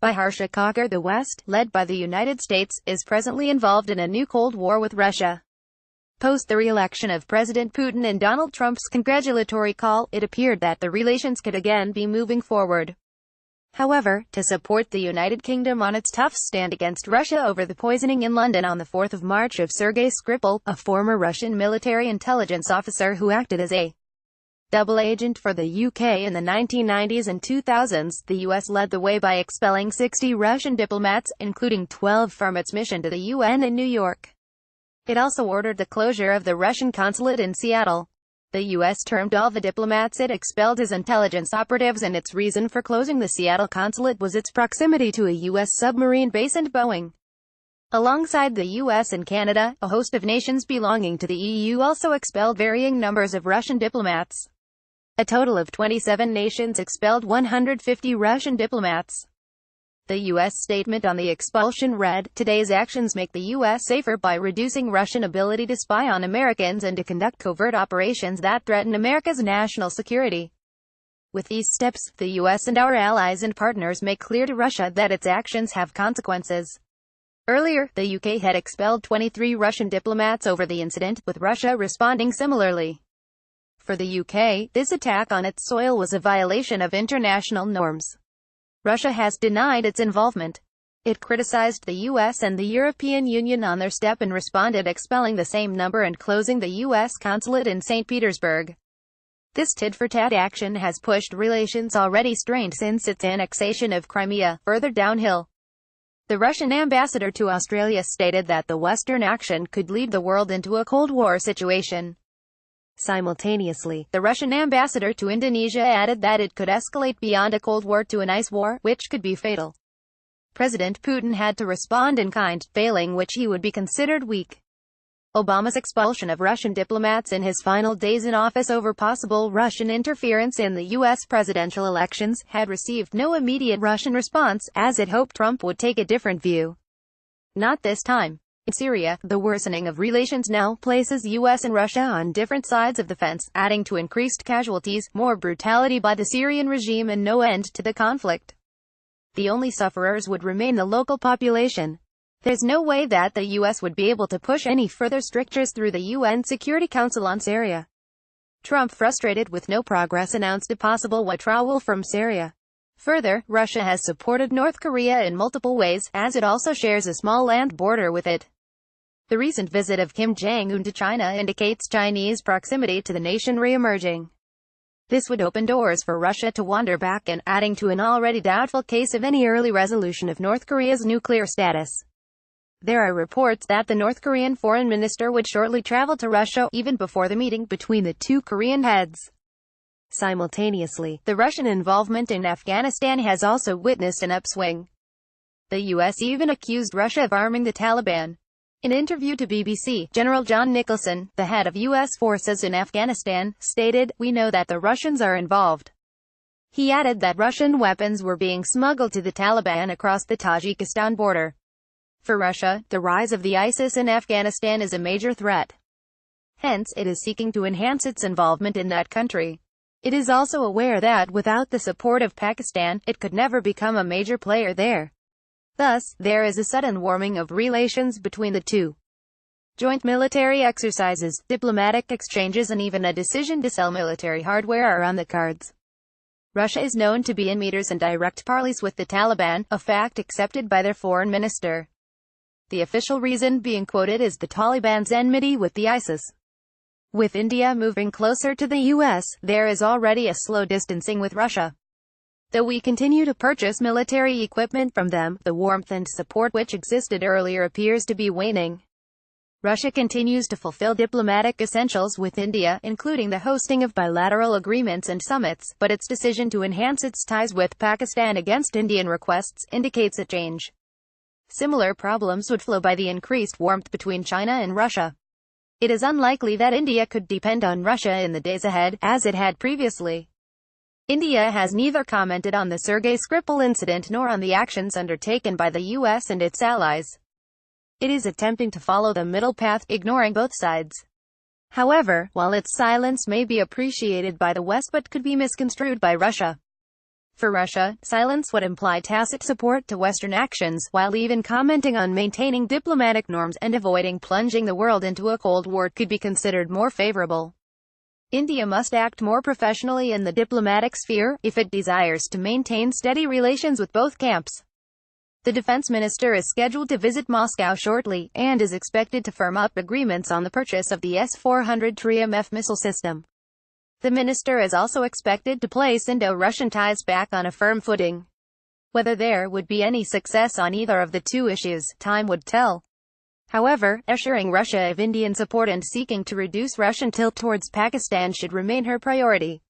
By Harsha Kakar. The West, led by the United States, is presently involved in a new Cold War with Russia. Post the re-election of President Putin and Donald Trump's congratulatory call, it appeared that the relations could again be moving forward. However, to support the United Kingdom on its tough stand against Russia over the poisoning in London on the 4th of March of Sergei Skripal, a former Russian military intelligence officer who acted as a double agent for the UK in the 1990s and 2000s, the US led the way by expelling 60 Russian diplomats, including 12 from its mission to the UN in New York. It also ordered the closure of the Russian Consulate in Seattle. The U.S. termed all the diplomats it expelled as intelligence operatives, and its reason for closing the Seattle Consulate was its proximity to a U.S. submarine base and Boeing. Alongside the U.S. and Canada, a host of nations belonging to the EU also expelled varying numbers of Russian diplomats. A total of 27 nations expelled 150 Russian diplomats. The U.S. statement on the expulsion read, "Today's actions make the U.S. safer by reducing Russian ability to spy on Americans and to conduct covert operations that threaten America's national security. With these steps, the U.S. and our allies and partners make clear to Russia that its actions have consequences." Earlier, the UK had expelled 23 Russian diplomats over the incident, with Russia responding similarly. For the UK, this attack on its soil was a violation of international norms. Russia has denied its involvement. It criticized the US and the European Union on their step and responded expelling the same number and closing the US consulate in St. Petersburg. This tit-for-tat action has pushed relations already strained since its annexation of Crimea further downhill. The Russian ambassador to Australia stated that the Western action could lead the world into a Cold War situation. Simultaneously, the Russian ambassador to Indonesia added that it could escalate beyond a Cold War to an ice war, which could be fatal. President Putin had to respond in kind, failing which he would be considered weak. Obama's expulsion of Russian diplomats in his final days in office over possible Russian interference in the U.S. presidential elections had received no immediate Russian response, as it hoped Trump would take a different view. Not this time. In Syria, the worsening of relations now places US and Russia on different sides of the fence, adding to increased casualties, more brutality by the Syrian regime, and no end to the conflict. The only sufferers would remain the local population. There's no way that the US would be able to push any further strictures through the UN Security Council on Syria. Trump, frustrated with no progress, announced a possible withdrawal from Syria. Further, Russia has supported North Korea in multiple ways, as it also shares a small land border with it. The recent visit of Kim Jong-un to China indicates Chinese proximity to the nation re-emerging. This would open doors for Russia to wander back and adding to an already doubtful case of any early resolution of North Korea's nuclear status. There are reports that the North Korean foreign minister would shortly travel to Russia, even before the meeting between the two Korean heads. Simultaneously, the Russian involvement in Afghanistan has also witnessed an upswing. The U.S. even accused Russia of arming the Taliban. In an interview to BBC, General John Nicholson, the head of U.S. forces in Afghanistan, stated, "We know that the Russians are involved." He added that Russian weapons were being smuggled to the Taliban across the Tajikistan border. For Russia, the rise of the ISIS in Afghanistan is a major threat. Hence, it is seeking to enhance its involvement in that country. It is also aware that without the support of Pakistan, it could never become a major player there. Thus, there is a sudden warming of relations between the two. Joint military exercises, diplomatic exchanges, and even a decision to sell military hardware are on the cards. Russia is known to be in meters and direct parleys with the Taliban, a fact accepted by their foreign minister. The official reason being quoted is the Taliban's enmity with the ISIS. With India moving closer to the U.S., there is already a slow distancing with Russia. Though we continue to purchase military equipment from them, the warmth and support which existed earlier appears to be waning. Russia continues to fulfill diplomatic essentials with India, including the hosting of bilateral agreements and summits, but its decision to enhance its ties with Pakistan against Indian requests indicates a change. Similar problems would flow by the increased warmth between China and Russia. It is unlikely that India could depend on Russia in the days ahead, as it had previously. India has neither commented on the Sergei Skripal incident nor on the actions undertaken by the U.S. and its allies. It is attempting to follow the middle path, ignoring both sides. However, while its silence may be appreciated by the West but could be misconstrued by Russia, For Russia, silence would imply tacit support to Western actions, while even commenting on maintaining diplomatic norms and avoiding plunging the world into a Cold War could be considered more favorable. India must act more professionally in the diplomatic sphere, if it desires to maintain steady relations with both camps. The defense minister is scheduled to visit Moscow shortly, and is expected to firm up agreements on the purchase of the S-400 Triumph missile system. The minister is also expected to place Indo-Russian ties back on a firm footing. Whether there would be any success on either of the two issues, time would tell. However, assuring Russia of Indian support and seeking to reduce Russian tilt towards Pakistan should remain her priority.